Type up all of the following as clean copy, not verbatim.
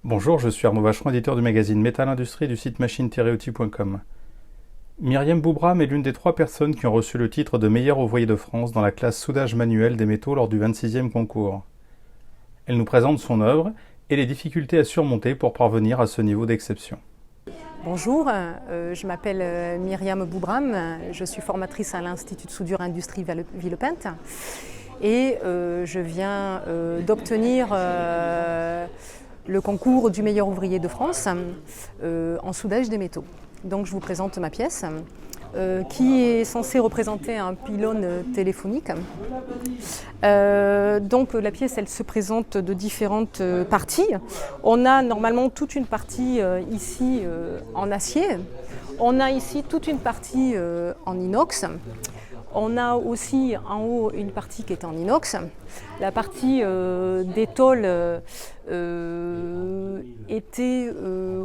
Bonjour, je suis Arnaud Vacheron, éditeur du magazine Métal Industrie du site machine-outil.com. Myriam Boubram est l'une des 3 personnes qui ont reçu le titre de meilleur ouvrier de France dans la classe soudage manuel des métaux lors du 26e concours. Elle nous présente son œuvre et les difficultés à surmonter pour parvenir à ce niveau d'exception. Bonjour, je m'appelle Myriam Boubram, je suis formatrice à l'Institut de soudure industrie Villepinte et je viens d'obtenir le concours du meilleur ouvrier de France en soudage des métaux. Donc je vous présente ma pièce qui est censée représenter un pylône téléphonique. Donc la pièce elle se présente de différentes parties. On a normalement toute une partie ici en acier. On a ici toute une partie en inox. On a aussi en haut une partie qui est en inox. La partie des tôles était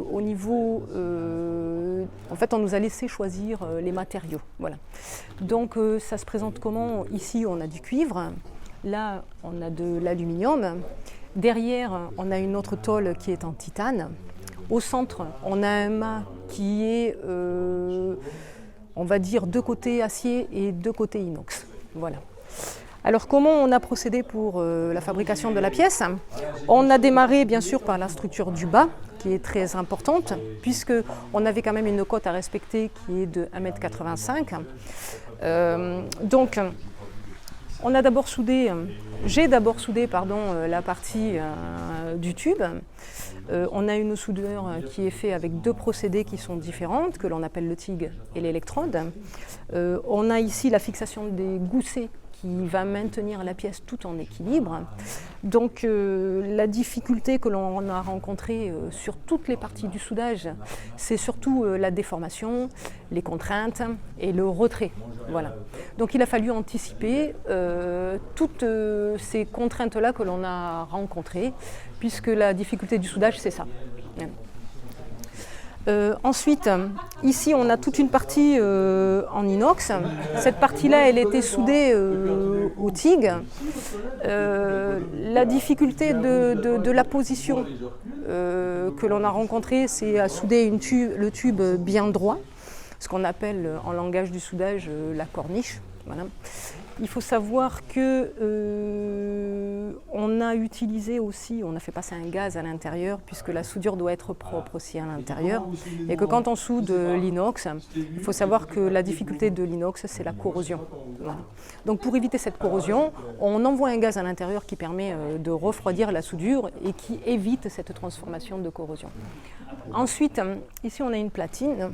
au niveau... en fait, on nous a laissé choisir les matériaux. Voilà. Donc, ça se présente comment? Ici, on a du cuivre. Là, on a de l'aluminium. Derrière, on a une autre tôle qui est en titane. Au centre, on a un mât qui est... on va dire 2 côtés acier et 2 côtés inox. Voilà. Alors comment on a procédé pour la fabrication de la pièce? On a démarré bien sûr par la structure du bas, qui est très importante, puisqu'on avait quand même une cote à respecter qui est de 1,85 m. Donc on a d'abord soudé, j'ai d'abord soudé la partie du tube. On a une soudure qui est faite avec 2 procédés qui sont différents, que l'on appelle le TIG et l'électrode. On a ici la fixation des goussets qui va maintenir la pièce tout en équilibre. Donc la difficulté que l'on a rencontrée sur toutes les parties du soudage, c'est surtout la déformation, les contraintes et le retrait. Voilà. Donc il a fallu anticiper toutes ces contraintes-là que l'on a rencontrées, puisque la difficulté du soudage, c'est ça. Ensuite, ici on a toute une partie en inox. Cette partie-là, elle était soudée au TIG. La difficulté de la position que l'on a rencontrée, c'est à souder le tube bien droit, ce qu'on appelle en langage du soudage la corniche. Voilà. Il faut savoir que on a utilisé aussi, on a fait passer un gaz à l'intérieur puisque la soudure doit être propre aussi à l'intérieur et que quand on soude l'inox, il faut savoir que la difficulté de l'inox c'est la corrosion. Voilà. Donc pour éviter cette corrosion, on envoie un gaz à l'intérieur qui permet de refroidir la soudure et qui évite cette transformation de corrosion. Ensuite, ici on a une platine.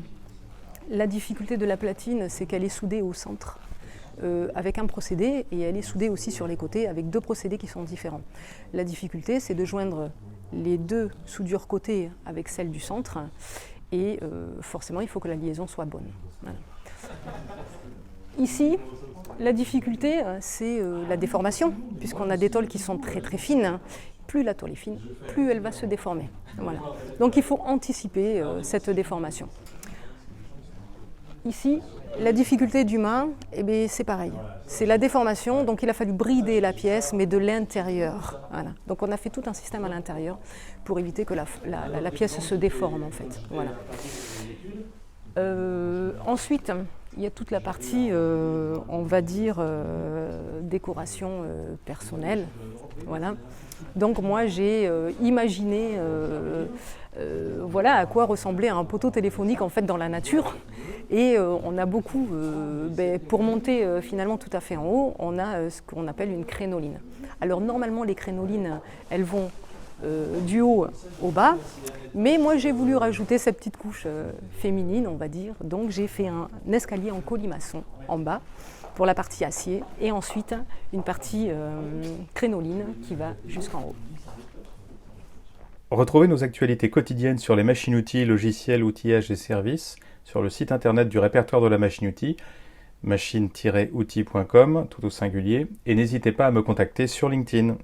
La difficulté de la platine c'est qu'elle est soudée au centre. Avec un procédé et elle est soudée aussi sur les côtés avec 2 procédés qui sont différents. La difficulté c'est de joindre les 2 soudures côté avec celle du centre et forcément il faut que la liaison soit bonne. Voilà. Ici la difficulté c'est la déformation puisqu'on a des tôles qui sont très très fines. Plus la tôle est fine, plus elle va se déformer. Voilà. Donc il faut anticiper cette déformation. Ici, la difficulté du mât, c'est pareil. C'est la déformation, donc il a fallu brider la pièce, mais de l'intérieur. Voilà. Donc on a fait tout un système à l'intérieur pour éviter que la pièce se déforme en fait. Voilà. Ensuite, il y a toute la partie, on va dire, décoration personnelle. Voilà. Donc moi j'ai imaginé voilà à quoi ressemblait un poteau téléphonique en fait dans la nature et on a beaucoup, pour monter finalement tout à fait en haut, on a ce qu'on appelle une crénoline. Alors normalement les crénolines elles vont du haut au bas, mais moi j'ai voulu rajouter cette petite couche féminine on va dire, donc j'ai fait un escalier en colimaçon en bas pour la partie acier et ensuite une partie crénoline qui va jusqu'en haut. Retrouvez nos actualités quotidiennes sur les machines-outils, logiciels, outillages et services sur le site internet du répertoire de la machine-outil, machine-outil.com, tout au singulier, et n'hésitez pas à me contacter sur LinkedIn.